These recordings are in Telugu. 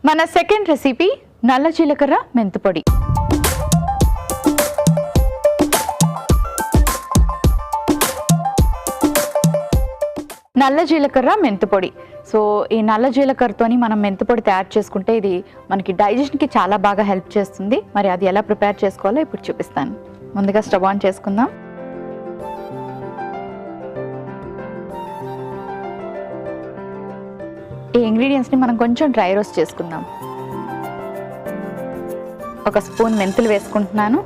మన సెకండ్ రెసిపీ నల్ల జీలకర్ర మెంతి పొడి. నల్ల జీలకర్ర మెంతి పొడి. సో ఈ నల్ల జీలకర్రతోని మనం మెంతి పొడి తయారు చేసుకుంటే ఇది మనకి డైజెషన్కి చాలా బాగా హెల్ప్ చేస్తుంది. మరి అది ఎలా ప్రిపేర్ చేసుకోవాలో ఇప్పుడు చూపిస్తాను. ముందుగా స్టవ్ ఆన్ చేసుకుందాం. ఈ ఇంగ్రీడియంట్స్ని మనం కొంచెం డ్రై రోస్ట్ చేసుకుందాం. ఒక స్పూన్ మెంతులు వేసుకుంటున్నాను.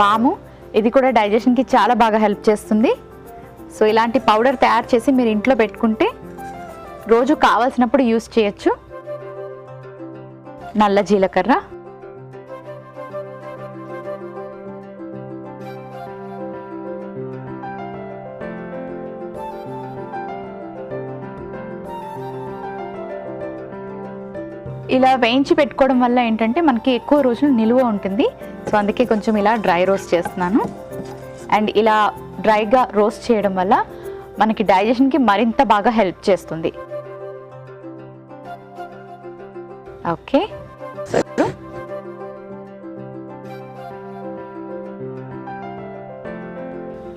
వాము, ఇది కూడా డైజెషన్కి చాలా బాగా హెల్ప్ చేస్తుంది. సో ఇలాంటి పౌడర్ తయారు చేసి మీరు ఇంట్లో పెట్టుకుంటే రోజు కావాల్సినప్పుడు యూస్ చేయొచ్చు. నల్ల జీలకర్ర, ఇలా వేయించి పెట్టుకోవడం వల్ల ఏంటంటే మనకి ఎక్కువ రోజులు నిలువ ఉంటుంది. సో అందుకే కొంచెం ఇలా డ్రై రోస్ట్ చేస్తున్నాను. అండ్ ఇలా డ్రైగా రోస్ట్ చేయడం వల్ల మనకి డైజెషన్కి మరింత బాగా హెల్ప్ చేస్తుంది. ఓకే, సో ఇప్పుడు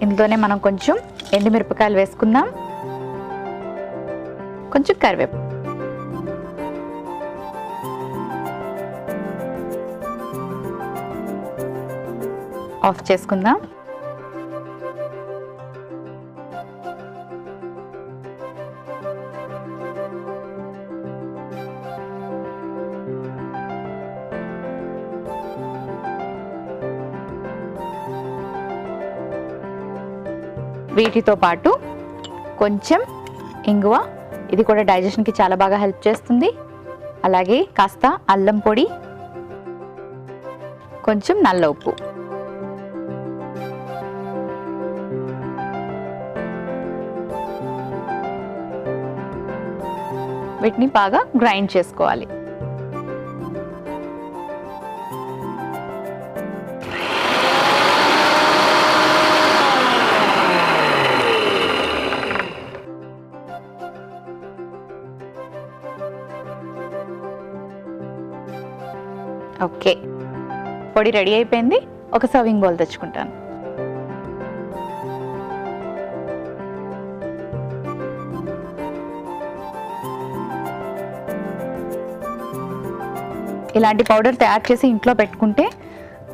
ఇందులోనే మనం కొంచెం ఎండుమిరపకాయలు వేసుకుందాం, కొంచెం కరివేపాకు, ఆఫ్ చేసుకుందాం. వీటితో పాటు కొంచెం ఇంగువ, ఇది కూడా డైజెషన్కి చాలా బాగా హెల్ప్ చేస్తుంది. అలాగే కాస్త అల్లం పొడి, కొంచెం నల్ల ఉప్పు. వీటిని బాగా గ్రైండ్ చేసుకోవాలి. ఓకే, పొడి రెడీ అయిపోయింది. ఒక సర్వింగ్ బౌల్ తెచ్చుకుంటాను. ఇలాంటి పౌడర్ తయారు చేసి ఇంట్లో పెట్టుకుంటే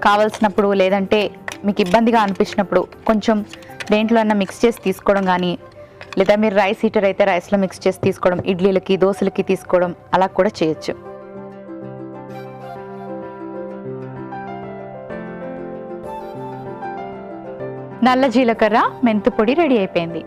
కావాల్సినప్పుడు, లేదంటే మీకు ఇబ్బందిగా అనిపించినప్పుడు కొంచెం దేంట్లో అన్నా మిక్స్ చేసి తీసుకోవడం కానీ, లేదా మీరు రైస్ హీటర్ అయితే రైస్లో మిక్స్ చేసి తీసుకోవడం, ఇడ్లీలకి దోశలకి తీసుకోవడం, అలా కూడా చేయొచ్చు. నల్ల జీలకర్ర మెంతి పొడి రెడీ అయిపోయింది.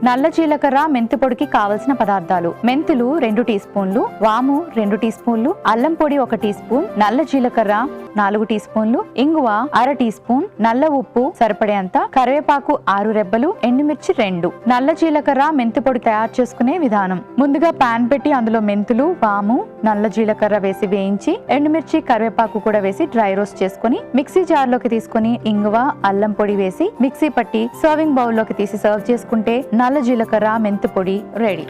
నల్ల జీలకర్ర మెంతి పొడికి కావలసిన పదార్థాలు: మెంతులు 2 టీ స్పూన్లు, వాము 2 టీ స్పూన్లు, అల్లం పొడి 1 టీ స్పూన్, నల్ల జీలకర్ర 4 టీ స్పూన్లు, ఇంగువ 1/2 టీ స్పూన్, నల్ల ఉప్పు సరిపడేంత, కరివేపాకు 6 రెబ్బలు, ఎండుమిర్చి 2. నల్ల జీలకర్ర మెంతి పొడి తయారు చేసుకునే విధానం: ముందుగా పాన్ పెట్టి అందులో మెంతులు, వాము, నల్ల జీలకర్ర వేసి వేయించి ఎండుమిర్చి, కరివేపాకు కూడా వేసి డ్రై రోస్ట్ చేసుకుని మిక్సీ జార్లోకి తీసుకుని ఇంగువ, అల్లం పొడి వేసి మిక్సీ పట్టి సర్వింగ్ బౌల్లోకి తీసి సర్వ్ చేసుకుంటే నల్ల జీలకర్ర మెంతి పొడి రెడీ.